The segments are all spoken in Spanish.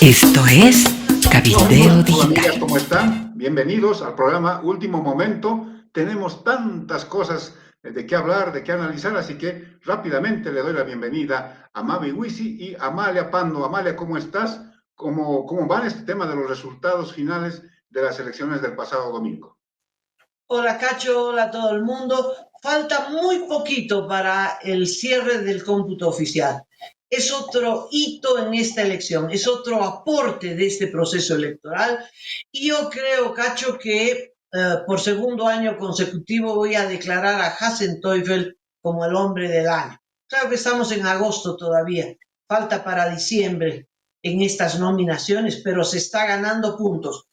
Esto es Cabildeo Digital. Hola amigas, ¿cómo están? Bienvenidos al programa Último Momento. Tenemos tantas cosas de qué hablar, de qué analizar, así que rápidamente le doy la bienvenida a Mavi Wisi y Amalia Pando. Amalia, ¿cómo estás? ¿Cómo van este tema de los resultados finales de las elecciones del pasado domingo? Hola Cacho, hola a todo el mundo. Falta muy poquito para el cierre del cómputo oficial. Es otro hito en esta elección, es otro aporte de este proceso electoral. Y yo creo, Cacho, que por segundo año consecutivo voy a declarar a Hassen Teufel como el hombre del año. Claro que estamos en agosto todavía, falta para diciembre en estas nominaciones, pero se está ganando puntos.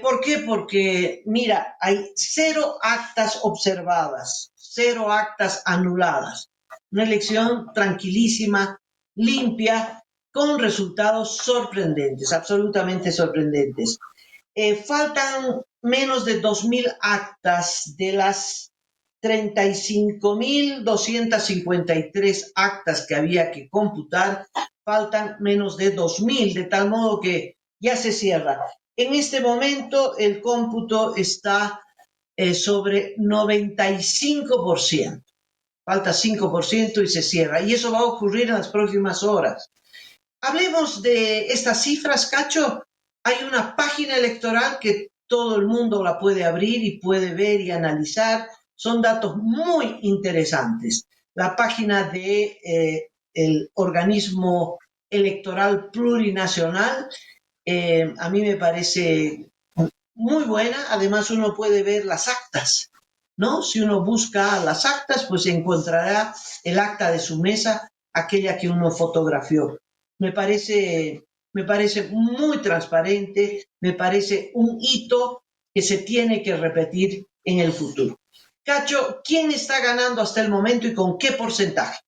¿Por qué? Porque, mira, hay 0 actas observadas, 0 actas anuladas. Una elección tranquilísima, limpia, con resultados sorprendentes, absolutamente sorprendentes. Faltan menos de 2.000 actas de las 35.253 actas que había que computar, faltan menos de 2.000, de tal modo que ya se cierra. En este momento el cómputo está sobre 95%. Falta 5% y se cierra. Y eso va a ocurrir en las próximas horas. Hablemos de estas cifras, Cacho. Hay una página electoral que todo el mundo la puede abrir y puede ver y analizar. Son datos muy interesantes. La página de el organismo electoral plurinacional a mí me parece muy buena. Además, uno puede ver las actas, ¿no? Si uno busca las actas, pues encontrará el acta de su mesa, aquella que uno fotografió. Me parece, me parece muy transparente, me parece un hito que se tiene que repetir en el futuro. Cacho, ¿quién está ganando hasta el momento y con qué porcentaje?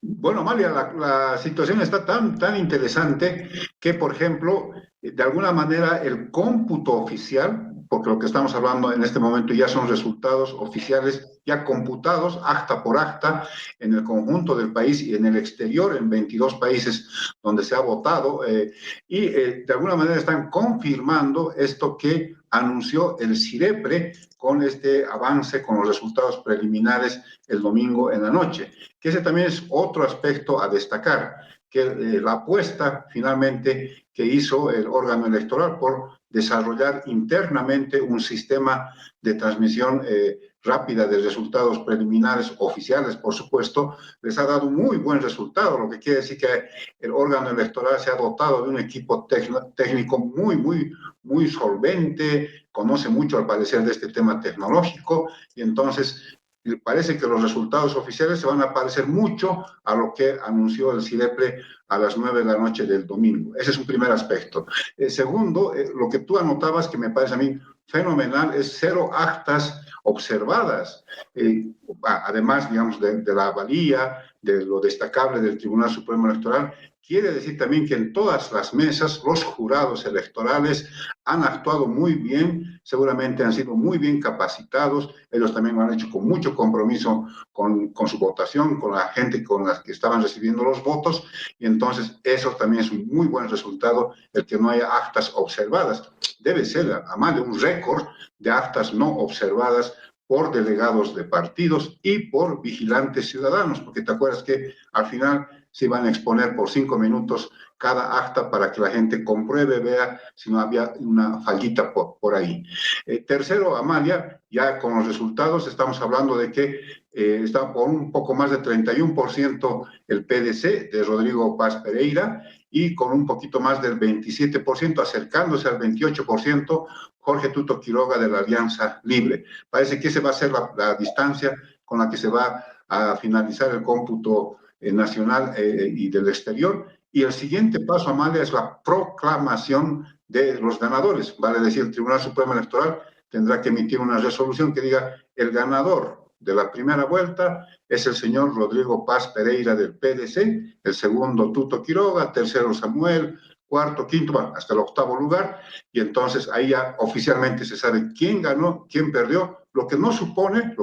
Bueno, Amalia, la situación está tan interesante que, por ejemplo, de alguna manera el cómputo oficial, porque lo que estamos hablando en este momento ya son resultados oficiales ya computados acta por acta en el conjunto del país y en el exterior, en 22 países donde se ha votado, de alguna manera están confirmando esto que anunció el CIREPRE con este avance, con los resultados preliminares el domingo en la noche, que ese también es otro aspecto a destacar, que la apuesta finalmente que hizo el órgano electoral por desarrollar internamente un sistema de transmisión rápida de resultados preliminares oficiales, por supuesto, les ha dado un muy buen resultado, lo que quiere decir que el órgano electoral se ha dotado de un equipo técnico muy solvente, conoce mucho al parecer de este tema tecnológico, y entonces parece que los resultados oficiales se van a parecer mucho a lo que anunció el CIREPRE a las 9 de la noche del domingo. Ese es un primer aspecto. Segundo, lo que tú anotabas, que me parece a mí fenomenal, es 0 actas observadas. Además, digamos, de la valía, de lo destacable del Tribunal Supremo Electoral, quiere decir también que en todas las mesas los jurados electorales han actuado muy bien, seguramente han sido muy bien capacitados, ellos también lo han hecho con mucho compromiso con su votación, con la gente con la que estaban recibiendo los votos, y entonces eso también es un muy buen resultado, el que no haya actas observadas. Debe ser, a más de un récord de actas no observadas por delegados de partidos y por vigilantes ciudadanos, porque te acuerdas que al final se iban a exponer por 5 minutos cada acta para que la gente compruebe, vea si no había una fallita por ahí. Tercero, Amalia, ya con los resultados estamos hablando de que está por un poco más de 31% el PDC de Rodrigo Paz Pereira y con un poquito más del 27%, acercándose al 28%, Jorge Tuto Quiroga de la Alianza Libre. Parece que esa va a ser la distancia con la que se va a finalizar el cómputo nacional y del exterior. Y el siguiente paso, Amalia, es la proclamación de los ganadores. Vale decir, el Tribunal Supremo Electoral tendrá que emitir una resolución que diga el ganador de la primera vuelta es el señor Rodrigo Paz Pereira del PDC, el segundo Tuto Quiroga, tercero Samuel, cuarto, quinto, hasta el octavo lugar, y entonces ahí ya oficialmente se sabe quién ganó, quién perdió, lo que no supone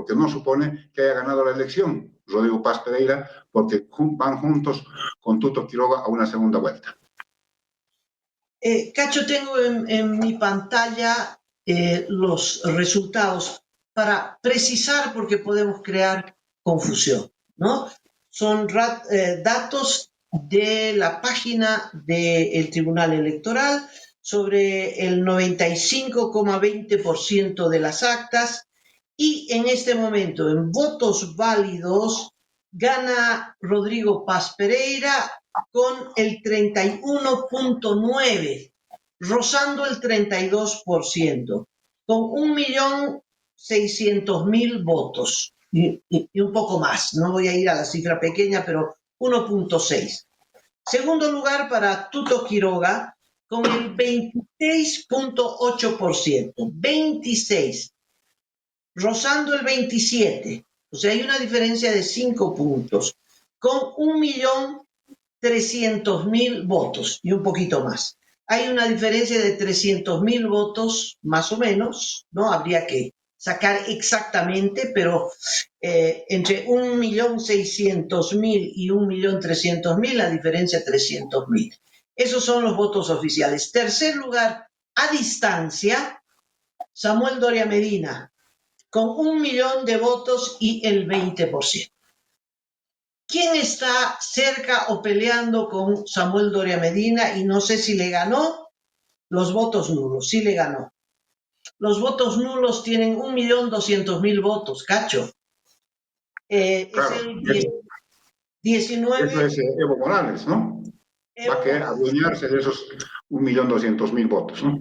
que haya ganado la elección Rodrigo Paz Pereira, porque van juntos con Tuto Quiroga a una segunda vuelta. Cacho, tengo en mi pantalla los resultados para precisar porque podemos crear confusión, ¿no? Son datos de la página del Tribunal Electoral sobre el 95,20% de las actas y en este momento en votos válidos gana Rodrigo Paz Pereira con el 31,9%, rozando el 32%, con 1.600.000 votos y un poco más. No voy a ir a la cifra pequeña, pero 1,6. Segundo lugar para Tuto Quiroga con el 26,8%, 26, rozando el 27. O sea, hay una diferencia de 5 puntos, con 1.300.000 votos y un poquito más. Hay una diferencia de 300.000 votos, más o menos, ¿no? Habría que sacar exactamente, pero entre 1.600.000 y 1.300.000, la diferencia es 300.000. Esos son los votos oficiales. Tercer lugar, a distancia, Samuel Doria Medina, con 1.000.000 de votos y el 20%. ¿Quién está cerca o peleando con Samuel Doria Medina? Y no sé si le ganó. Los votos nulos, sí le ganó. Los votos nulos tienen 1.200.000 votos, Cacho. Claro, Es el 19. eso es Evo Morales, ¿no? Va a querer adueñarse de esos 1.200.000 votos, ¿no?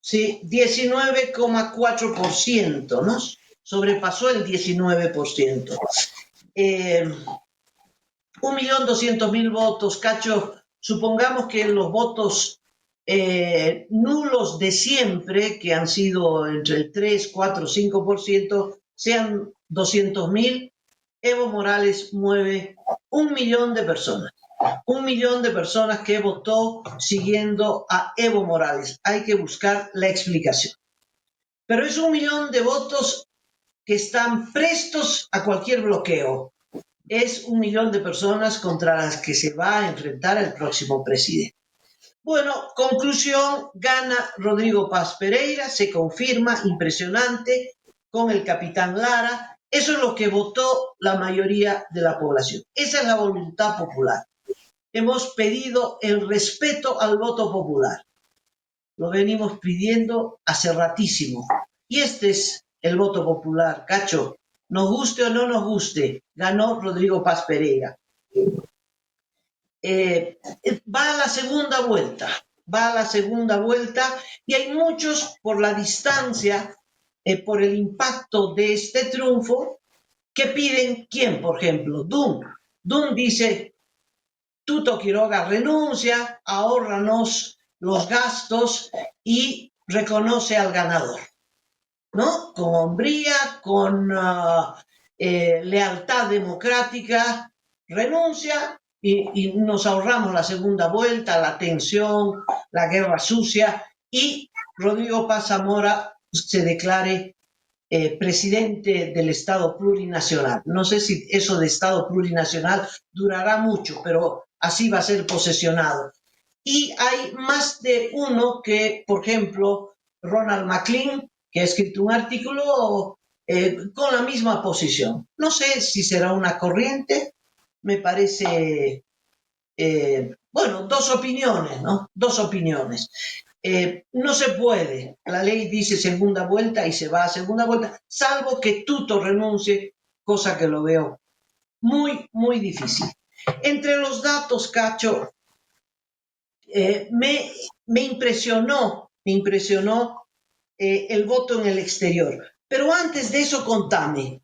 Sí, 19,4%, ¿no? Sobrepasó el 19%. 1.200.000 votos, Cacho. Supongamos que los votos nulos de siempre, que han sido entre el 3, 4, 5%, sean 200.000, Evo Morales mueve 1.000.000 de personas. 1.000.000 de personas que votó siguiendo a Evo Morales. Hay que buscar la explicación. Pero es 1.000.000 de votos que están prestos a cualquier bloqueo. Es 1.000.000 de personas contra las que se va a enfrentar el próximo presidente. Bueno, conclusión, gana Rodrigo Paz Pereira, se confirma, impresionante, con el capitán Lara. Eso es lo que votó la mayoría de la población. Esa es la voluntad popular. Hemos pedido el respeto al voto popular. Lo venimos pidiendo hace ratísimo. Y este es el voto popular, Cacho. Nos guste o no nos guste, ganó Rodrigo Paz Pereira. Va a la segunda vuelta y hay muchos por la distancia, por el impacto de este triunfo, que piden, ¿quién, por ejemplo? Dun dice, Tuto Quiroga renuncia, ahórranos los gastos y reconoce al ganador, ¿no? Con hombría, con lealtad democrática, renuncia y nos ahorramos la segunda vuelta, la tensión, la guerra sucia, y Rodrigo Paz Zamora se declare presidente del Estado plurinacional. No sé si eso de Estado plurinacional durará mucho, pero así va a ser posesionado. Y hay más de uno que, por ejemplo, Ronald McLean, que ha escrito un artículo con la misma posición. No sé si será una corriente, me parece, bueno, dos opiniones, ¿no? Dos opiniones. No se puede, la ley dice segunda vuelta y se va a segunda vuelta, salvo que Tuto renuncie, cosa que lo veo muy, muy difícil. Entre los datos, Cacho, me impresionó el voto en el exterior. Pero antes de eso, contame,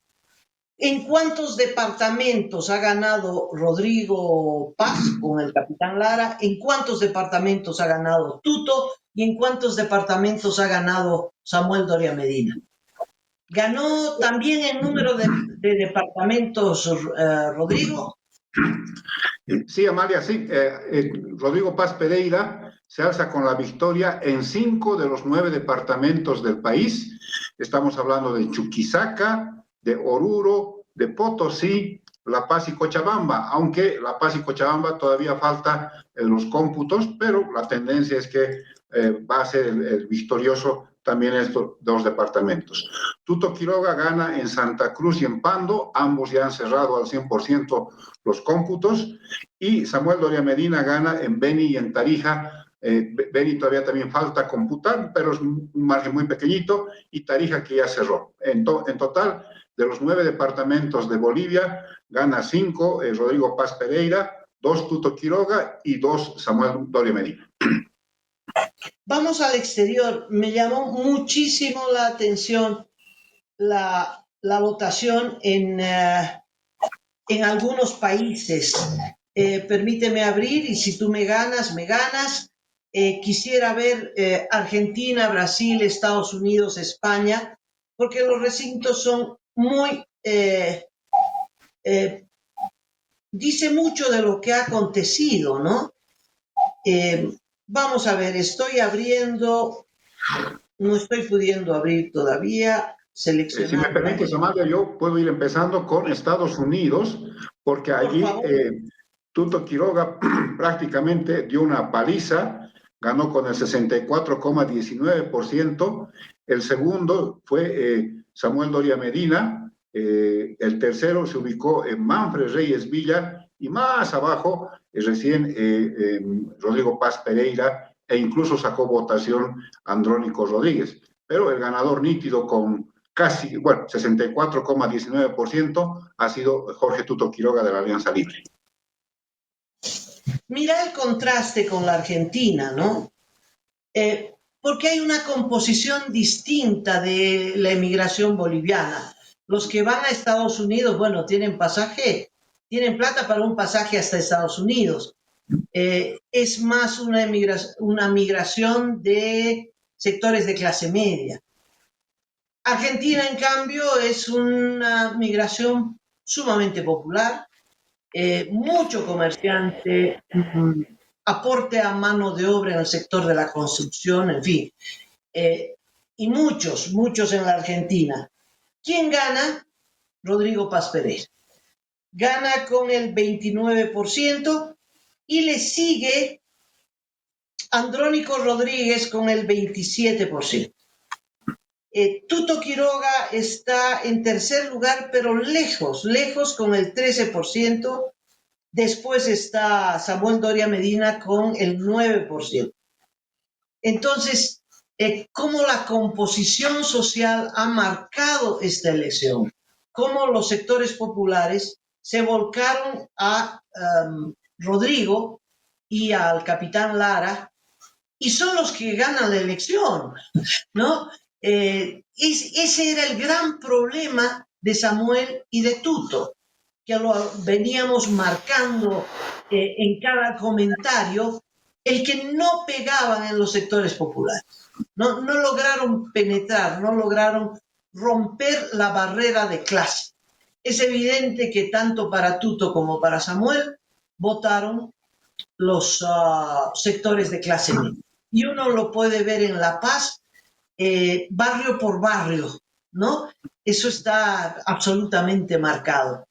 ¿en cuántos departamentos ha ganado Rodrigo Paz con el capitán Lara? ¿En cuántos departamentos ha ganado Tuto? ¿Y en cuántos departamentos ha ganado Samuel Doria Medina? ¿Ganó también el número de departamentos Rodrigo? Sí, Amalia, sí. Rodrigo Paz Pereira se alza con la victoria en 5 de los 9 departamentos del país. Estamos hablando de Chuquisaca, de Oruro, de Potosí, La Paz y Cochabamba, aunque La Paz y Cochabamba todavía falta en los cómputos, pero la tendencia es que va a ser el victorioso también en estos dos departamentos. Tuto Quiroga gana en Santa Cruz y en Pando, ambos ya han cerrado al 100% los cómputos, y Samuel Doria Medina gana en Beni y en Tarija. Beni todavía también falta computar, pero es un margen muy pequeñito, y Tarija que ya cerró. En total, de los 9 departamentos de Bolivia, gana 5 Rodrigo Paz Pereira, 2 Tuto Quiroga y 2 Samuel Doria Medina. Vamos al exterior. Me llamó muchísimo la atención la votación en algunos países. Permíteme abrir y si tú me ganas, me ganas. Quisiera ver Argentina, Brasil, Estados Unidos, España, porque los recintos son muy... dice mucho de lo que ha acontecido, ¿no? Vamos a ver, estoy abriendo, no estoy pudiendo abrir todavía, seleccionar. Si me permites, Amalia, yo puedo ir empezando con Estados Unidos, porque allí Tuto Quiroga prácticamente dio una paliza, ganó con el 64,19%, el segundo fue Samuel Doria Medina, el tercero se ubicó en Manfred Reyes Villa, y más abajo recién Rodrigo Paz Pereira, e incluso sacó votación Andrónico Rodríguez. Pero el ganador nítido con casi, 64,19% ha sido Jorge Tuto Quiroga de la Alianza Libre. Mira el contraste con la Argentina, ¿no? Porque hay una composición distinta de la emigración boliviana. Los que van a Estados Unidos, bueno, tienen pasaje, tienen plata para un pasaje hasta Estados Unidos. Es más una migración de sectores de clase media. Argentina, en cambio, es una migración sumamente popular, mucho comerciante, aporte a mano de obra en el sector de la construcción, en fin, y muchos en la Argentina. ¿Quién gana? Rodrigo Paz Pereira. Gana con el 29% y le sigue Andrónico Rodríguez con el 27%. Tuto Quiroga está en tercer lugar, pero lejos con el 13%. Después está Samuel Doria Medina con el 9%. Entonces, ¿cómo la composición social ha marcado esta elección? Cómo los sectores populares se volcaron a Rodrigo y al capitán Lara, y son los que ganan la elección, ¿no? Ese era el gran problema de Samuel y de Tuto, que lo veníamos marcando en cada comentario, el que no pegaban en los sectores populares. No lograron penetrar, no lograron romper la barrera de clase. Es evidente que tanto para Tuto como para Samuel votaron los sectores de clase media. Y uno lo puede ver en La Paz, barrio por barrio, ¿no? Eso está absolutamente marcado.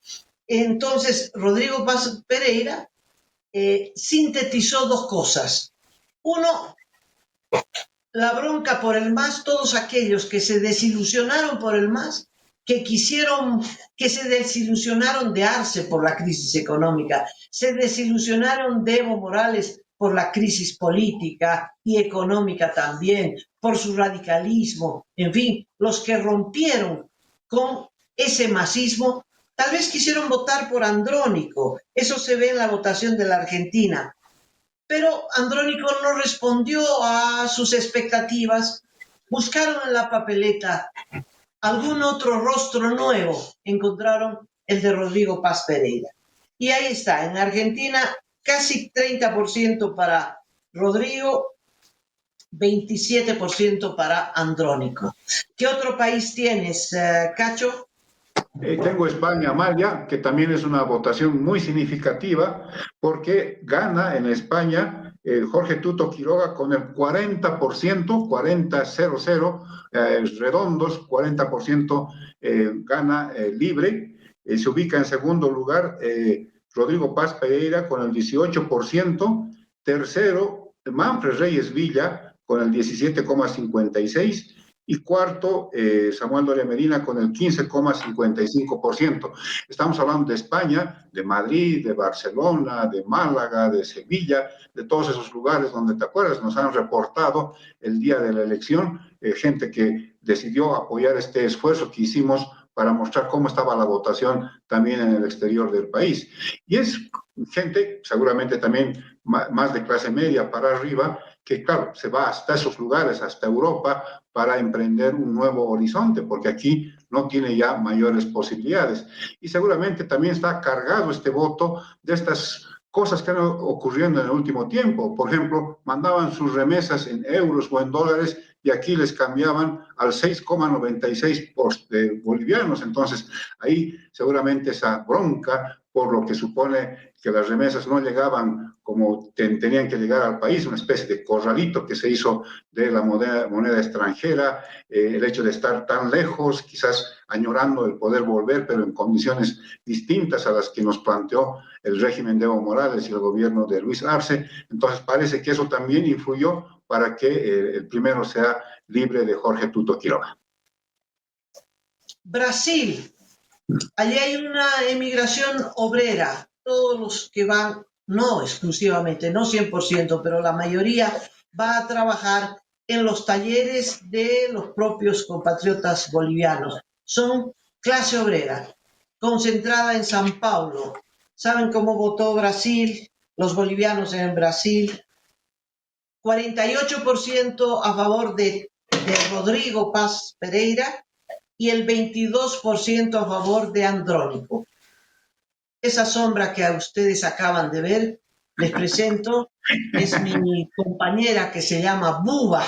Entonces, Rodrigo Paz Pereira sintetizó dos cosas. Uno, la bronca por el MAS, todos aquellos que se desilusionaron por el MAS, que se desilusionaron de Arce por la crisis económica, se desilusionaron de Evo Morales por la crisis política y económica también, por su radicalismo, en fin, los que rompieron con ese masismo, tal vez quisieron votar por Andrónico, eso se ve en la votación de la Argentina, pero Andrónico no respondió a sus expectativas, buscaron en la papeleta algún otro rostro nuevo, encontraron el de Rodrigo Paz Pereira. Y ahí está, en Argentina casi 30% para Rodrigo, 27% para Andrónico. ¿Qué otro país tienes, Cacho? Tengo España, Amalia, que también es una votación muy significativa, porque gana en España Jorge Tuto Quiroga con el 40%, 40-0-0, redondos, 40% gana libre. Se ubica en segundo lugar Rodrigo Paz Pereira con el 18%, tercero Manfred Reyes Villa con el 17,56%. Y cuarto, Samuel Doria Medina con el 15,55%. Estamos hablando de España, de Madrid, de Barcelona, de Málaga, de Sevilla, de todos esos lugares donde, ¿te acuerdas? Nos han reportado el día de la elección, gente que decidió apoyar este esfuerzo que hicimos para mostrar cómo estaba la votación también en el exterior del país. Y es gente, seguramente también más de clase media para arriba, que claro, se va hasta esos lugares, hasta Europa, para emprender un nuevo horizonte, porque aquí no tiene ya mayores posibilidades. Y seguramente también está cargado este voto de estas cosas que han ocurriendo en el último tiempo. Por ejemplo, mandaban sus remesas en euros o en dólares y aquí les cambiaban al 6,96 de bolivianos. Entonces, ahí seguramente esa bronca por lo que supone que las remesas no llegaban como tenían que llegar al país, una especie de corralito que se hizo de la moneda extranjera, el hecho de estar tan lejos, quizás añorando el poder volver, pero en condiciones distintas a las que nos planteó el régimen de Evo Morales y el gobierno de Luis Arce. Entonces parece que eso también influyó para que el primero sea libre de Jorge Tuto Quiroga. Brasil. Allí hay una emigración obrera. Todos los que van, no exclusivamente, no 100%, pero la mayoría va a trabajar en los talleres de los propios compatriotas bolivianos. Son clase obrera, concentrada en San Paulo. ¿Saben cómo votó Brasil? Los bolivianos en Brasil. 48% a favor de Rodrigo Paz Pereira y el 22% a favor de Andrónico. Esa sombra que a ustedes acaban de ver, les presento, es mi compañera que se llama Buba,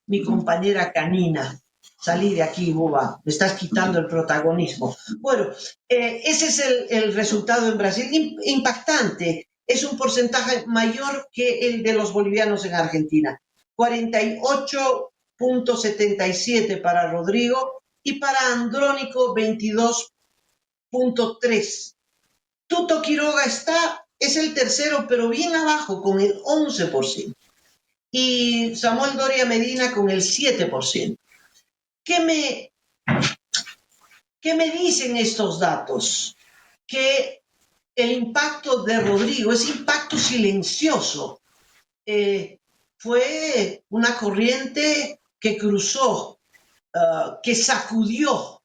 mi compañera canina. Salí de aquí, Buba, me estás quitando el protagonismo. Bueno, ese es el resultado en Brasil, impactante. Es un porcentaje mayor que el de los bolivianos en Argentina. 48,77 para Rodrigo y para Andrónico 22,3. Tuto Quiroga es el tercero, pero bien abajo, con el 11%. Y Samuel Doria Medina con el 7%. ¿Qué me dicen estos datos? Que el impacto de Rodrigo es impacto silencioso. Fue una corriente que cruzó, que sacudió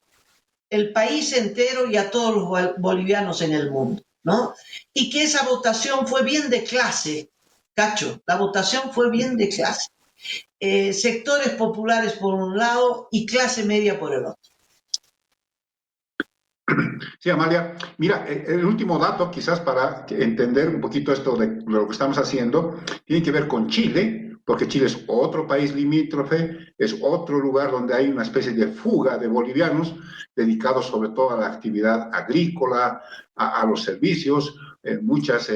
el país entero y a todos los bolivianos en el mundo, ¿no? Y que esa votación fue bien de clase, Cacho, la votación fue bien de clase. Sectores populares por un lado y clase media por el otro. Sí, Amalia. Mira, el último dato, quizás para entender un poquito esto de lo que estamos haciendo, tiene que ver con Chile, porque Chile es otro país limítrofe, es otro lugar donde hay una especie de fuga de bolivianos dedicados sobre todo a la actividad agrícola, a los servicios. Muchas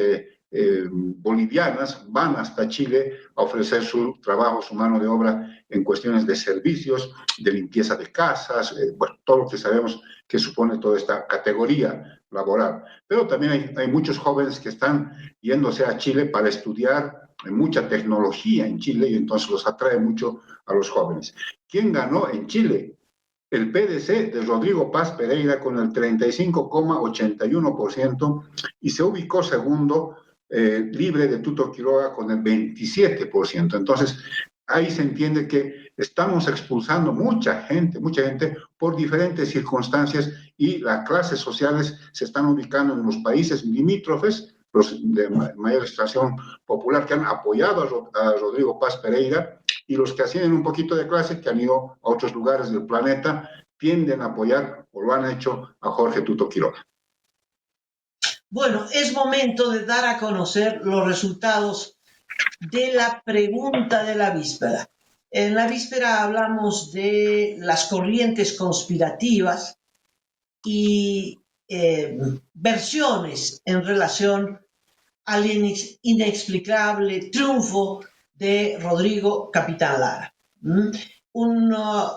bolivianas van hasta Chile a ofrecer su trabajo, su mano de obra en cuestiones de servicios, de limpieza de casas, bueno, todo lo que sabemos que supone toda esta categoría laboral. Pero también hay muchos jóvenes que están yéndose a Chile para estudiar mucha tecnología en Chile y entonces los atrae mucho a los jóvenes. ¿Quién ganó en Chile? El PDC de Rodrigo Paz Pereira con el 35,81% y se ubicó segundo libre de Tuto Quiroga con el 27%. Entonces, ahí se entiende que estamos expulsando mucha gente por diferentes circunstancias y las clases sociales se están ubicando en los países limítrofes, los de mayor extracción popular que han apoyado a Rodrigo Paz Pereira y los que ascienden un poquito de clase que han ido a otros lugares del planeta tienden a apoyar o lo han hecho a Jorge Tuto Quiroga. Bueno, es momento de dar a conocer los resultados de la pregunta de la víspera. En la víspera hablamos de las corrientes conspirativas y versiones en relación al inexplicable triunfo de Rodrigo Capitán Lara. Una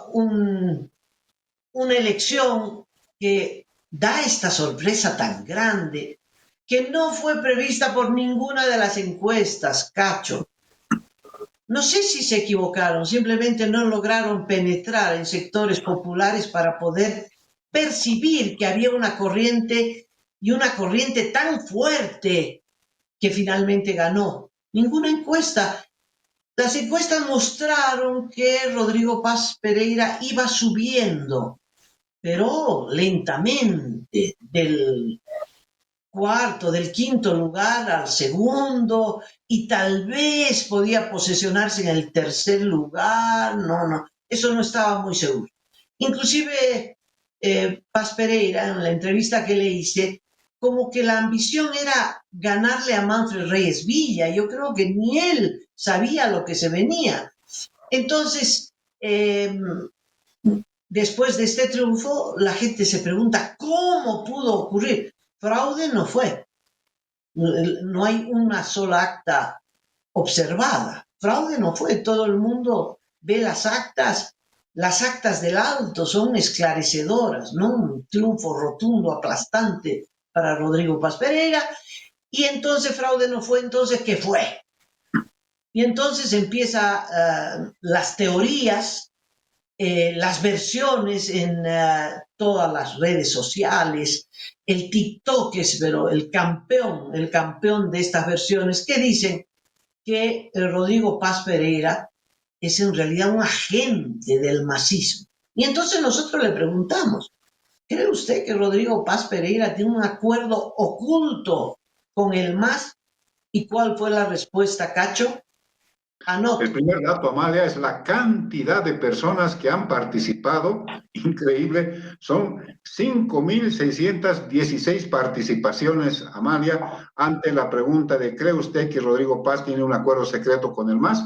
elección que da esta sorpresa tan grande que no fue prevista por ninguna de las encuestas, Cacho. No sé si se equivocaron, simplemente no lograron penetrar en sectores populares para poder percibir que había una corriente y una corriente tan fuerte que finalmente ganó. Ninguna encuesta. Las encuestas mostraron que Rodrigo Paz Pereira iba subiendo, pero lentamente, del cuarto, del quinto lugar al segundo, y tal vez podía posesionarse en el tercer lugar. No, eso no estaba muy seguro. Inclusive Paz Pereira, en la entrevista que le hice, como que la ambición era ganarle a Manfred Reyes Villa. Yo creo que ni él sabía lo que se venía. Entonces, después de este triunfo, la gente se pregunta cómo pudo ocurrir. Fraude no fue. No hay una sola acta observada. Fraude no fue. Todo el mundo ve las actas. Las actas del auto son esclarecedoras, ¿no? Un triunfo rotundo, aplastante para Rodrigo Paz Pereira. Y entonces fraude no fue. Entonces, ¿qué fue? Y entonces empieza las teorías, las versiones en todas las redes sociales. El TikTok es pero el campeón de estas versiones, que dicen que Rodrigo Paz Pereira es en realidad un agente del masismo. Y entonces nosotros le preguntamos, ¿cree usted que Rodrigo Paz Pereira tiene un acuerdo oculto con el MAS? ¿Y cuál fue la respuesta, Cacho? El primer dato, Amalia, es la cantidad de personas que han participado, increíble, son 5.616 participaciones, Amalia, ante la pregunta de ¿cree usted que Rodrigo Paz tiene un acuerdo secreto con el MAS?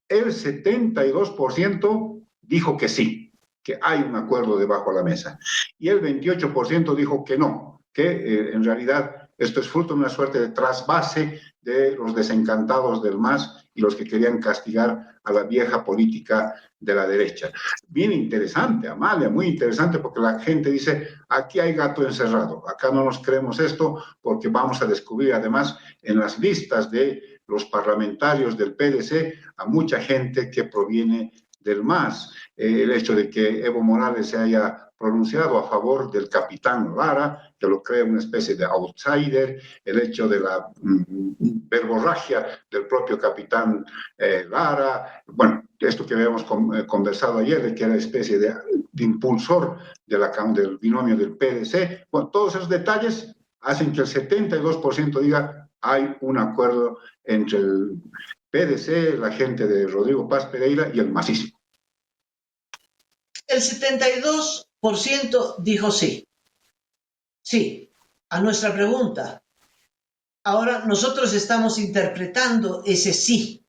El 72% dijo que sí, que hay un acuerdo debajo de la mesa, y el 28% dijo que no, que en realidad esto es fruto de una suerte de trasvase de los desencantados del MAS y los que querían castigar a la vieja política de la derecha. Bien interesante, Amalia, muy interesante, porque la gente dice, aquí hay gato encerrado, acá no nos creemos esto, porque vamos a descubrir además en las listas de los parlamentarios del PDC a mucha gente que proviene del MAS. El hecho de que Evo Morales se haya pronunciado a favor del capitán Lara, que lo crea una especie de outsider, el hecho de la verborragia del propio capitán Lara, bueno, esto que habíamos conversado ayer, de que era especie de impulsor del binomio del PDC, bueno, todos esos detalles hacen que el 72% diga hay un acuerdo entre el PDC, la gente de Rodrigo Paz Pereira y el masismo. El 72% dijo sí. Sí, a nuestra pregunta. Ahora nosotros estamos interpretando ese sí.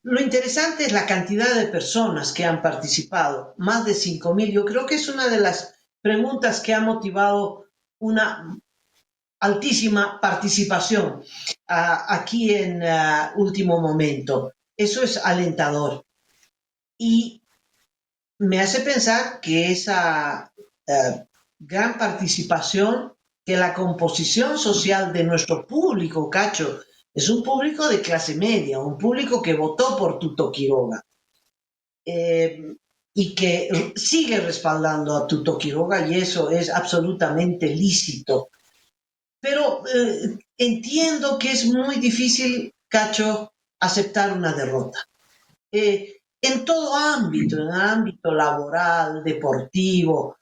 Lo interesante es la cantidad de personas que han participado, más de 5.000. Yo creo que es una de las preguntas que ha motivado una altísima participación aquí en último momento. Eso es alentador. Y me hace pensar que esa gran participación, que la composición social de nuestro público, Cacho, es un público de clase media, un público que votó por Tuto Quiroga y que sigue respaldando a Tuto Quiroga, y eso es absolutamente lícito. Pero entiendo que es muy difícil, Cacho, aceptar una derrota. En todo ámbito, en el ámbito laboral, deportivo,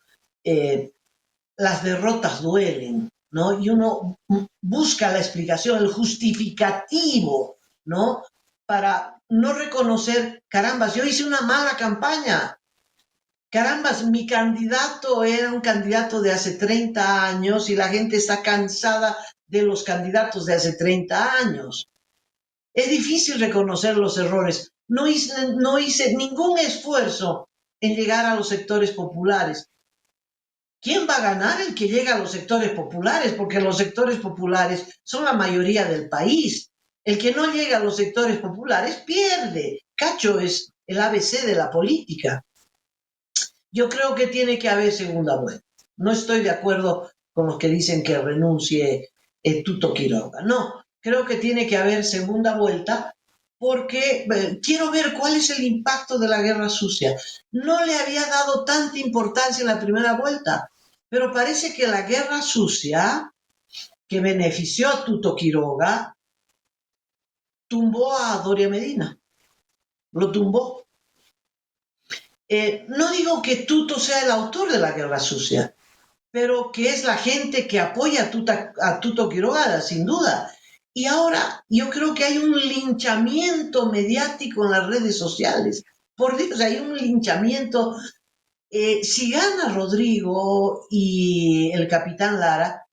las derrotas duelen, ¿no? Y uno busca la explicación, el justificativo, ¿no? Para no reconocer, carambas, yo hice una mala campaña. Carambas, mi candidato era un candidato de hace 30 años y la gente está cansada de los candidatos de hace 30 años. Es difícil reconocer los errores. No hice ningún esfuerzo en llegar a los sectores populares. ¿Quién va a ganar? El que llega a los sectores populares, porque los sectores populares son la mayoría del país. El que no llega a los sectores populares pierde. Cacho es el ABC de la política. Yo creo que tiene que haber segunda vuelta. No estoy de acuerdo con los que dicen que renuncie Tuto Quiroga. No, creo que tiene que haber segunda vuelta, porque quiero ver cuál es el impacto de la guerra sucia. No le había dado tanta importancia en la primera vuelta, pero parece que la guerra sucia, que benefició a Tuto Quiroga, tumbó a Doria Medina, lo tumbó. No digo que Tuto sea el autor de la guerra sucia, pero que es la gente que apoya a Tuto Quiroga, sin duda. Y ahora yo creo que hay un linchamiento mediático en las redes sociales. Por Dios, hay un linchamiento. Si gana Rodrigo y el capitán Lara,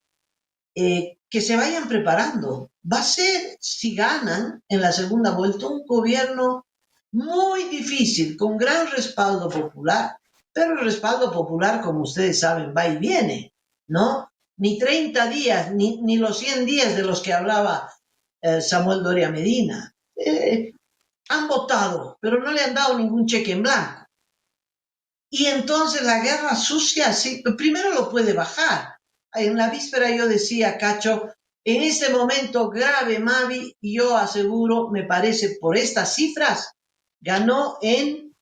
que se vayan preparando. Va a ser, si ganan en la segunda vuelta, un gobierno muy difícil, con gran respaldo popular, pero el respaldo popular, como ustedes saben, va y viene, ¿no? Ni 30 días, ni los 100 días de los que hablaba Samuel Doria Medina. Han votado, pero no le han dado ningún cheque en blanco. Y entonces la guerra sucia, sí, primero lo puede bajar. En la víspera yo decía, Cacho, en este momento grave, Mavi, yo aseguro, me parece, por estas cifras, ganó en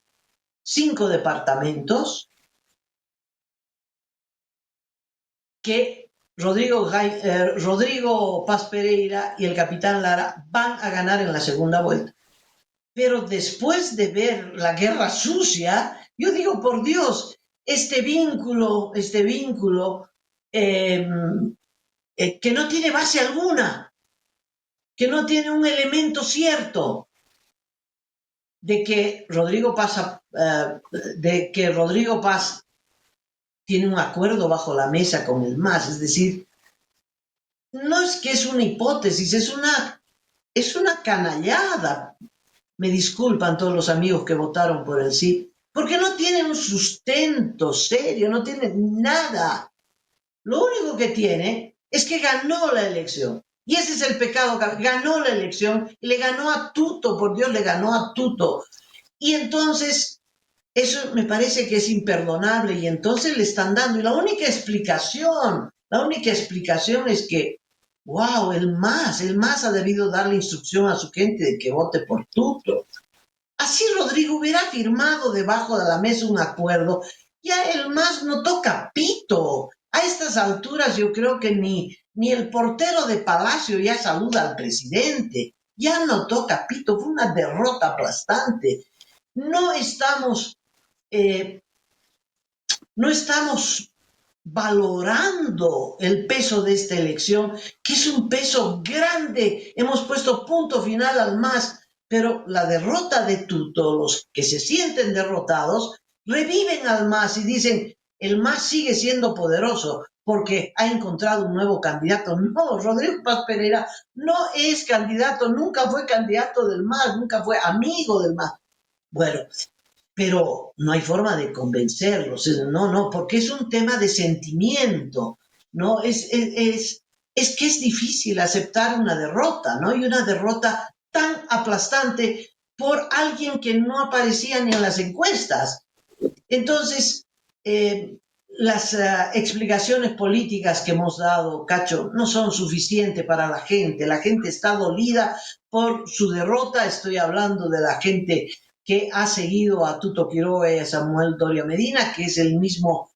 5 departamentos que Rodrigo Paz Pereira y el capitán Lara van a ganar en la segunda vuelta. Pero después de ver la guerra sucia, yo digo, por Dios, este vínculo que no tiene base alguna, que no tiene un elemento cierto de que Rodrigo Paz tiene un acuerdo bajo la mesa con el MAS, es decir, no es que es una hipótesis, es una canallada. Me disculpan todos los amigos que votaron por el sí, porque no tienen un sustento serio, no tienen nada. Lo único que tiene es que ganó la elección. Y ese es el pecado, ganó la elección y le ganó a Tuto, por Dios, le ganó a Tuto. Y entonces, eso me parece que es imperdonable y entonces le están dando. Y la única explicación es que, wow, el MAS ha debido darle instrucción a su gente de que vote por Tuto. Así Rodrigo hubiera firmado debajo de la mesa un acuerdo, ya el MAS no toca pito. A estas alturas yo creo que ni el portero de Palacio ya saluda al presidente. Ya no toca pito, fue una derrota aplastante. No estamos, no estamos valorando el peso de esta elección, que es un peso grande. Hemos puesto punto final al MAS, pero la derrota de Tuto, los que se sienten derrotados, reviven al MAS y dicen, el MAS sigue siendo poderoso porque ha encontrado un nuevo candidato. No, Rodrigo Paz Pereira no es candidato, nunca fue candidato del MAS, nunca fue amigo del MAS. Bueno, pero no hay forma de convencerlos, no, porque es un tema de sentimiento, ¿no? Es que es difícil aceptar una derrota, ¿no? Y una derrota tan aplastante por alguien que no aparecía ni en las encuestas. Entonces, las explicaciones políticas que hemos dado, Cacho, no son suficientes para la gente. La gente está dolida por su derrota. Estoy hablando de la gente que ha seguido a Tuto Quiroga y a Samuel Doria Medina, que es el mismo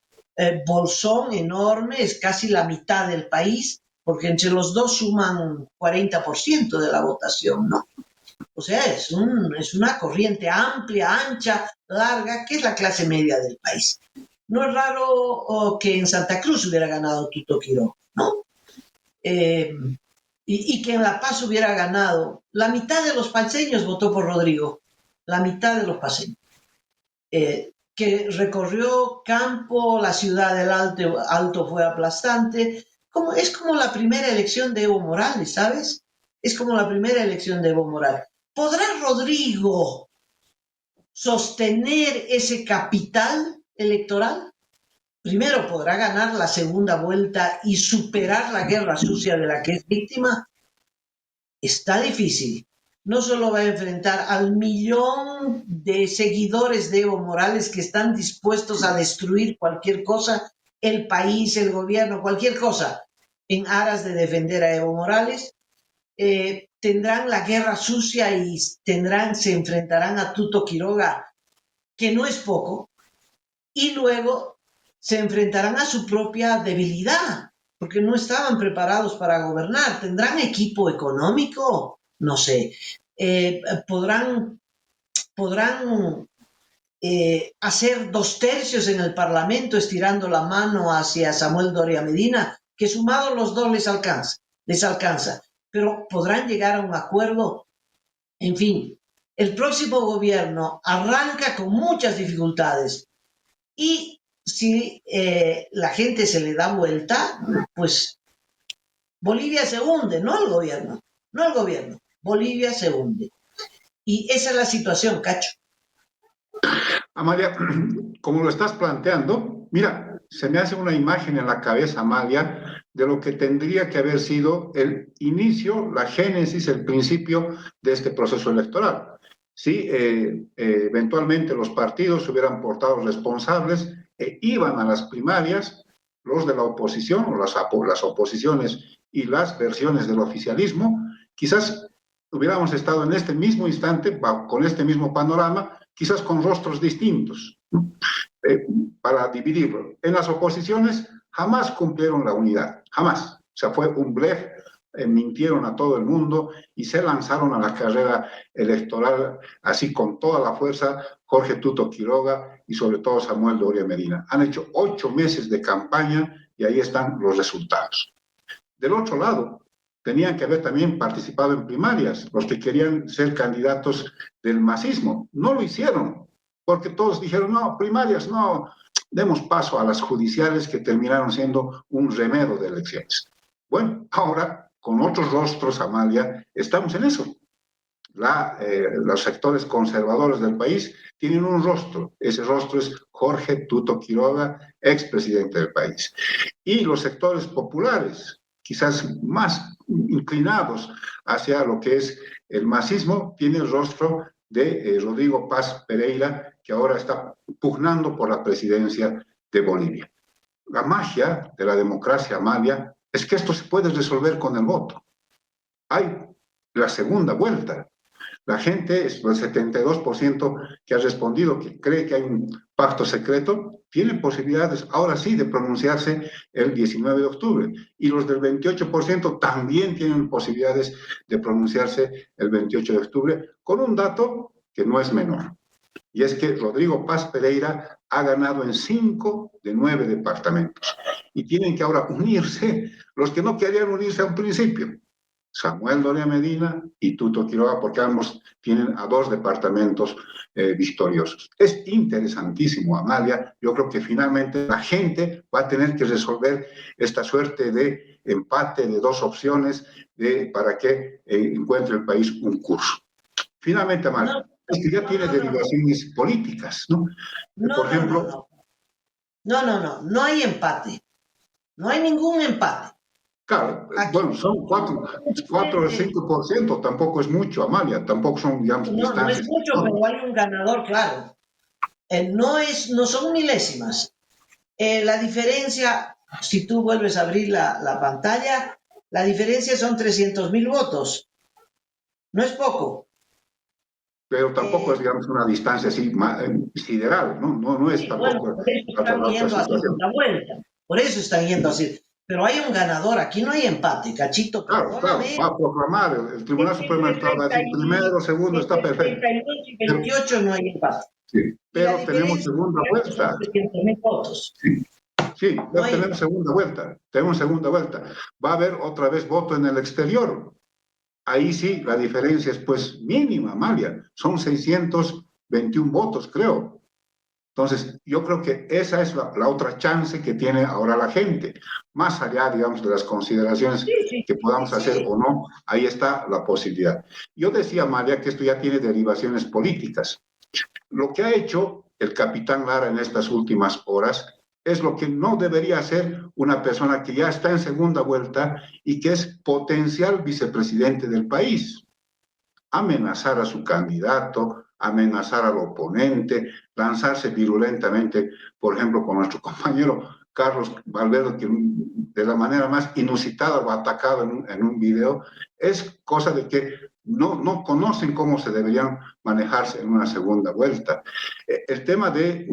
bolsón enorme, es casi la mitad del país, porque entre los dos suman 40% de la votación, ¿no? O sea, es una corriente amplia, ancha, larga, que es la clase media del país. No es raro que en Santa Cruz hubiera ganado Tuto Quiroga, ¿no? Y que en La Paz hubiera ganado. La mitad de los paceños votó por Rodrigo, la mitad de los paceños. Que recorrió campo, la ciudad del Alto fue aplastante. Es como la primera elección de Evo Morales, ¿sabes? Es como la primera elección de Evo Morales. ¿Podrá Rodrigo sostener ese capital electoral? Primero, ¿podrá ganar la segunda vuelta y superar la guerra sucia de la que es víctima? Está difícil. No solo va a enfrentar al 1.000.000 de seguidores de Evo Morales que están dispuestos a destruir cualquier cosa, el país, el gobierno, cualquier cosa, en aras de defender a Evo Morales, tendrán la guerra sucia y se enfrentarán a Tuto Quiroga, que no es poco, y luego se enfrentarán a su propia debilidad, porque no estaban preparados para gobernar. ¿Tendrán equipo económico? No sé. ¿Podrán hacer 2/3 en el Parlamento estirando la mano hacia Samuel Doria Medina, que sumados los dos les alcanza, pero podrán llegar a un acuerdo? En fin, el próximo gobierno arranca con muchas dificultades y si la gente se le da vuelta, pues Bolivia se hunde, no el gobierno, Bolivia se hunde. Y esa es la situación, Cacho. Amalia, como lo estás planteando, mira, se me hace una imagen en la cabeza, Amalia, de lo que tendría que haber sido el inicio, la génesis, el principio de este proceso electoral. Si eventualmente los partidos se hubieran portado responsables e iban a las primarias, los de la oposición o las oposiciones y las versiones del oficialismo, quizás hubiéramos estado en este mismo instante, con este mismo panorama, quizás con rostros distintos, ¿no? Para dividirlo. En las oposiciones jamás cumplieron la unidad, jamás. O sea, fue un blef, mintieron a todo el mundo y se lanzaron a la carrera electoral así con toda la fuerza Jorge Tuto Quiroga y sobre todo Samuel Doria Medina. Han hecho 8 meses de campaña y ahí están los resultados. Del otro lado, tenían que haber también participado en primarias, los que querían ser candidatos del masismo. No lo hicieron, porque todos dijeron, no, primarias no, demos paso a las judiciales que terminaron siendo un remedio de elecciones. Bueno, ahora, con otros rostros, Amalia, estamos en eso. Los sectores conservadores del país tienen un rostro. Ese rostro es Jorge Tuto Quiroga, expresidente del país. Y los sectores populares, quizás más inclinados hacia lo que es el masismo, tiene el rostro de Rodrigo Paz Pereira, que ahora está pugnando por la presidencia de Bolivia. La magia de la democracia, Amalia, es que esto se puede resolver con el voto. Hay la segunda vuelta. La gente, el 72% que ha respondido que cree que hay un pacto secreto, tiene posibilidades ahora sí de pronunciarse el 19 de octubre. Y los del 28% también tienen posibilidades de pronunciarse el 28 de octubre, con un dato que no es menor. Y es que Rodrigo Paz Pereira ha ganado en 5 de 9 departamentos. Y tienen que ahora unirse los que no querían unirse a un principio. Samuel Doria Medina y Tuto Quiroga, porque ambos tienen a 2 departamentos victoriosos. Es interesantísimo, Amalia. Yo creo que finalmente la gente va a tener que resolver esta suerte de empate de 2 opciones para que encuentre el país un curso. Finalmente, Amalia, es que ya tiene derivaciones políticas, ¿no? Por ejemplo... No hay empate. No hay ningún empate. Claro, bueno, son 4 o 5%, tampoco es mucho, Amalia, tampoco son, digamos, distancias. No es mucho, pero hay un ganador, claro. No son milésimas. La diferencia, si tú vuelves a abrir la pantalla, la diferencia son 300.000 votos. No es poco. Pero tampoco es, digamos, una distancia así sideral, ¿no? No es tampoco... Por eso están yendo así. Pero hay un ganador, aquí no hay empate, Cachito. Claro, va a proclamar, el Tribunal Supremo Electoral va a decir primero, segundo, está perfecto. 38 y 28 no hay empate. Sí, pero tenemos segunda vuelta. Sí, ya tenemos segunda vuelta. Va a haber otra vez voto en el exterior. Ahí sí, la diferencia es pues mínima, Amalia. Son 621 votos, creo. Entonces, yo creo que esa es la otra chance que tiene ahora la gente. Más allá, digamos, de las consideraciones que podamos hacer o no, ahí está la posibilidad. Yo decía, Amalia, que esto ya tiene derivaciones políticas. Lo que ha hecho el capitán Lara en estas últimas horas es lo que no debería hacer una persona que ya está en segunda vuelta y que es potencial vicepresidente del país. Amenazar a su candidato, amenazar al oponente, lanzarse virulentamente, por ejemplo, con nuestro compañero Carlos Valverde, que de la manera más inusitada lo ha atacado en un video, es cosa de que no conocen cómo se deberían manejarse en una segunda vuelta. El tema de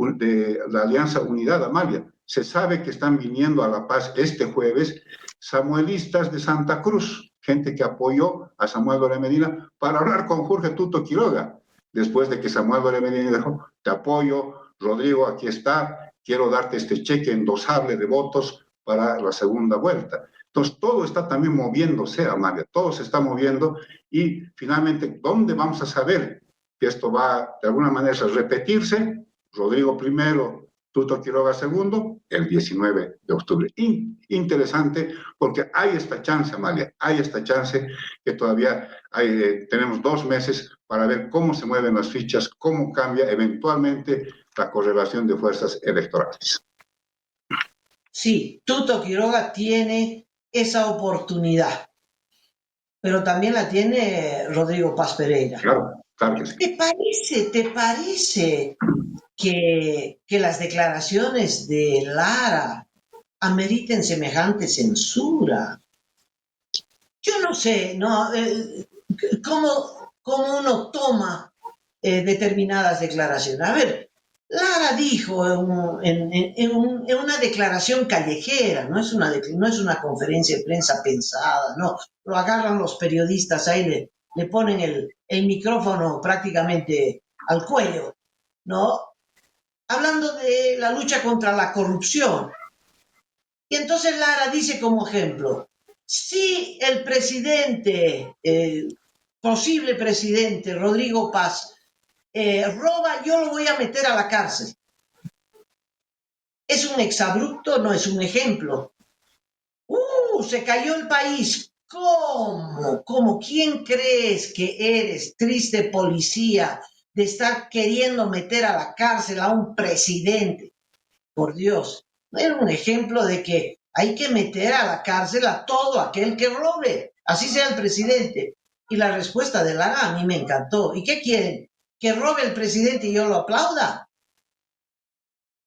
la Alianza Unidad, Amalia, se sabe que están viniendo a La Paz este jueves samuelistas de Santa Cruz, gente que apoyó a Samuel Doria Medina para hablar con Jorge Tuto Quiroga, después de que Samuel Doria Medina dijo, te apoyo, Rodrigo, aquí está, quiero darte este cheque endosable de votos para la segunda vuelta. Entonces, todo está también moviéndose, Amalia, todo se está moviendo y finalmente, ¿dónde vamos a saber que esto va de alguna manera a repetirse? Rodrigo primero, Tuto Quiroga segundo, el 19 de octubre. Interesante, porque hay esta chance, Amalia, hay esta chance que todavía tenemos 2 meses para ver cómo se mueven las fichas, cómo cambia eventualmente la correlación de fuerzas electorales. Sí, Tuto Quiroga tiene esa oportunidad, pero también la tiene Rodrigo Paz Pereira. Claro, claro que sí. ¿Te parece que las declaraciones de Lara ameriten semejante censura? Yo no sé, ¿no? ¿Cómo uno toma determinadas declaraciones? A ver, Lara dijo en una declaración callejera, no es una conferencia de prensa pensada, no, lo agarran los periodistas ahí, le ponen el micrófono prácticamente al cuello, ¿no? Hablando de la lucha contra la corrupción. Y entonces Lara dice como ejemplo, si el presidente, posible presidente, Rodrigo Paz, roba, yo lo voy a meter a la cárcel. ¿Es un exabrupto? No, es un ejemplo. Se cayó el país. ¿Cómo? ¿Cómo? ¿Quién crees que eres, triste policía, de estar queriendo meter a la cárcel a un presidente? Por Dios, era un ejemplo de que hay que meter a la cárcel a todo aquel que robe, así sea el presidente. Y la respuesta de Lara a mí me encantó. ¿Y qué quieren? ¿Que robe el presidente y yo lo aplauda?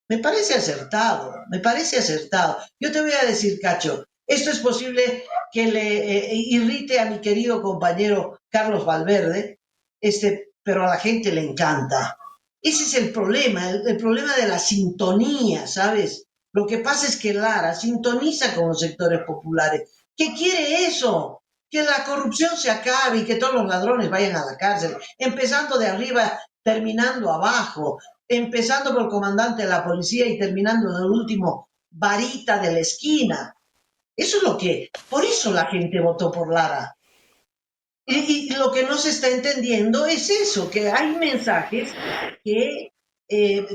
Me parece acertado, me parece acertado. Yo te voy a decir, Cacho, esto es posible que le irrite a mi querido compañero Carlos Valverde, pero a la gente le encanta. Ese es el problema, el problema de la sintonía, ¿sabes? Lo que pasa es que Lara sintoniza con los sectores populares. ¿Qué quiere eso? Que la corrupción se acabe y que todos los ladrones vayan a la cárcel, empezando de arriba, terminando abajo, empezando por el comandante de la policía y terminando en el último varita de la esquina. Eso es por eso la gente votó por Lara. Y lo que no se está entendiendo es eso, que hay mensajes que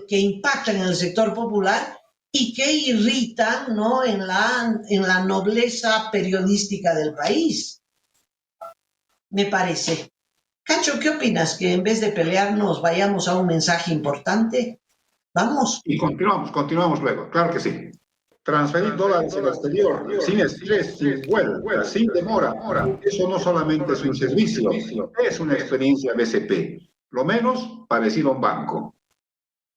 impactan en el sector popular y que irritan, ¿no?, en la nobleza periodística del país. Me parece. Cacho, ¿qué opinas? ¿Que en vez de pelearnos vayamos a un mensaje importante? ¿Vamos? Y continuamos luego, claro que sí. Transferir dólares al exterior, sin estrés, sin vuelta, sin demora. Eso no solamente es un servicio, es una experiencia BCP, lo menos parecido a un banco.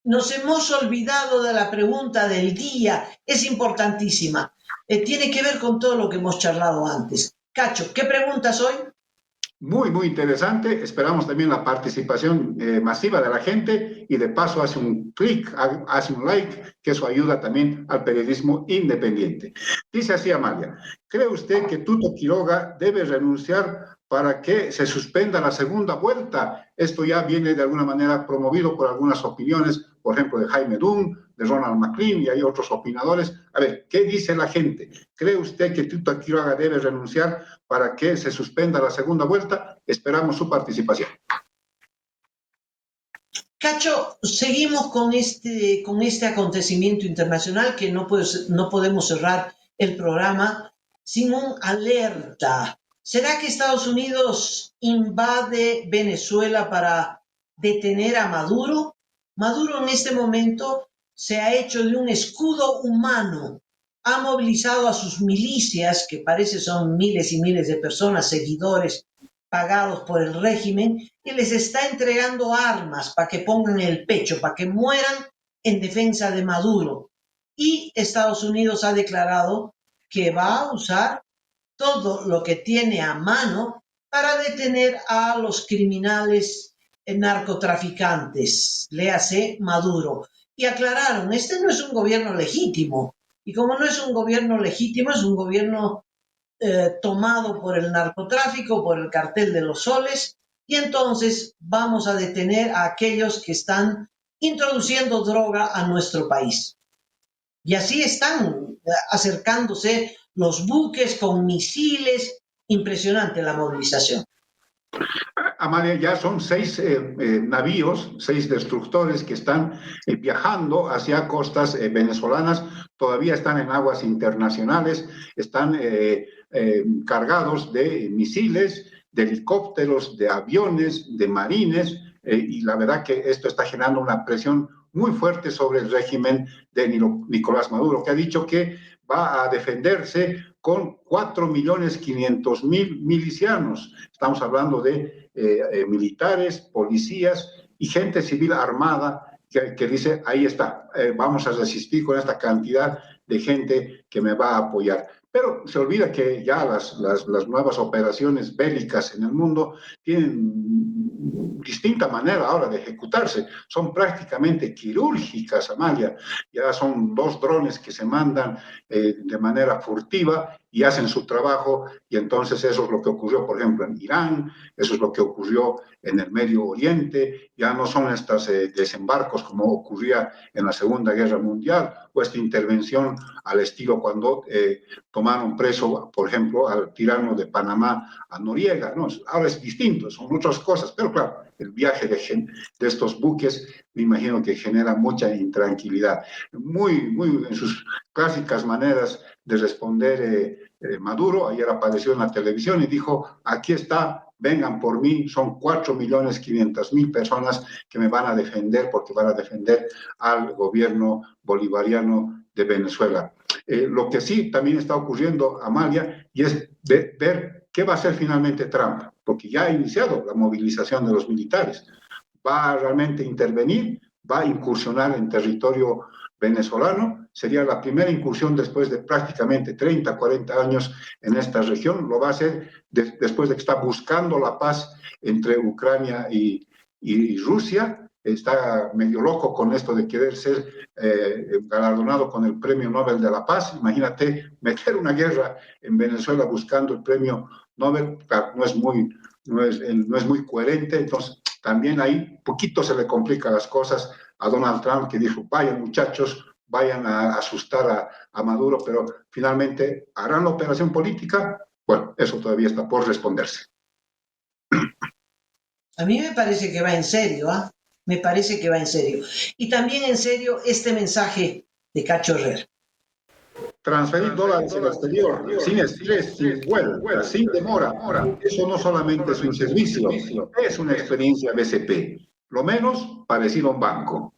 Nos hemos olvidado de la pregunta del día, es importantísima. Tiene que ver con todo lo que hemos charlado antes. Cacho, ¿qué preguntas hoy? Muy interesante. Esperamos también la participación masiva de la gente y de paso hace un clic, hace un like, que eso ayuda también al periodismo independiente. Dice así Amalia, ¿cree usted que Tuto Quiroga debe renunciar para que se suspenda la segunda vuelta? Esto ya viene de alguna manera promovido por algunas opiniones, por ejemplo, de Jaime Dunn, de Ronald McLean y hay otros opinadores. A ver, ¿qué dice la gente? ¿Cree usted que Tuto Quiroga debe renunciar para que se suspenda la segunda vuelta? Esperamos su participación. Cacho, seguimos con este acontecimiento internacional que no podemos cerrar el programa sin un alerta. ¿Será que Estados Unidos invade Venezuela para detener a Maduro? Maduro en este momento se ha hecho de un escudo humano. Ha movilizado a sus milicias, que parece son miles y miles de personas, seguidores pagados por el régimen, y les está entregando armas para que pongan el pecho, para que mueran en defensa de Maduro. y Estados Unidos ha declarado que va a usar todo lo que tiene a mano para detener a los criminales narcotraficantes, léase Maduro. Y aclararon, este no es un gobierno legítimo. Y como no es un gobierno legítimo, es un gobierno tomado por el narcotráfico, por el cartel de los soles, y entonces vamos a detener a aquellos que están introduciendo droga a nuestro país. Y así están acercándose los buques con misiles. Impresionante la movilización. Amalia, ya son 6 navíos, 6 destructores que están viajando hacia costas venezolanas, todavía están en aguas internacionales, están cargados de misiles, de helicópteros, de aviones, de marines, y la verdad que esto está generando una presión muy fuerte sobre el régimen de Nicolás Maduro, que ha dicho que va a defenderse con 4.500.000 milicianos. Estamos hablando de militares, policías y gente civil armada que dice, ahí está, vamos a resistir con esta cantidad de gente que me va a apoyar. Pero se olvida que ya las nuevas operaciones bélicas en el mundo tienen distinta manera ahora de ejecutarse. Son prácticamente quirúrgicas, Amalia. Ya son 2 drones que se mandan de manera furtiva y hacen su trabajo, y entonces eso es lo que ocurrió, por ejemplo, en Irán, eso es lo que ocurrió en el Medio Oriente, ya no son estos desembarcos como ocurría en la Segunda Guerra Mundial, o esta intervención al estilo cuando tomaron preso, por ejemplo, al tirano de Panamá, a Noriega, ¿no? Ahora es distinto, son muchas cosas, pero claro, el viaje de estos buques me imagino que genera mucha intranquilidad. Muy en sus clásicas maneras de responder Maduro, ayer apareció en la televisión y dijo, aquí está, vengan por mí, son 4.500.000 personas que me van a defender porque van a defender al gobierno bolivariano de Venezuela. Lo que sí también está ocurriendo, Amalia, y es ver qué va a hacer finalmente Trump, porque ya ha iniciado la movilización de los militares. ¿Va a realmente intervenir? ¿Va a incursionar en territorio venezolano? Sería la primera incursión después de prácticamente 30, 40 años en esta región. Lo va a hacer después de que está buscando la paz entre Ucrania y Rusia. Está medio loco con esto de querer ser galardonado con el Premio Nobel de la Paz. Imagínate meter una guerra en Venezuela buscando el Premio Nobel, claro, no es muy coherente. Entonces también ahí poquito se le complican las cosas a Donald Trump, que dijo, vayan muchachos, vayan a asustar a Maduro, pero finalmente harán la operación política. Bueno, eso todavía está por responderse. A mí me parece que va en serio, ¿ah? Me parece que va en serio. Y también en serio este mensaje de Cacho Herrera. Transferir dólares al exterior, sin estrés, sin vuelta, sin demora. Eso no solamente es un servicio, es una experiencia BCP. Lo menos parecido a un banco.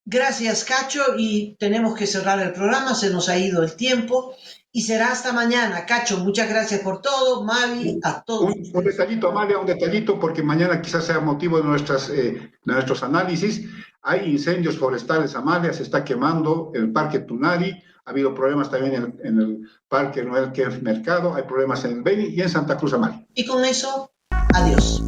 Gracias, Cacho, y tenemos que cerrar el programa, se nos ha ido el tiempo y será hasta mañana. Cacho, muchas gracias por todo. Mavi, a todos. Un detallito, Amalia, un detallito, porque mañana quizás sea motivo de nuestros análisis. Hay incendios forestales, Amalia, se está quemando el Parque Tunari, ha habido problemas también en el Parque Noel Kempf Mercado, hay problemas en el Beni y en Santa Cruz, Amalia. Y con eso, adiós.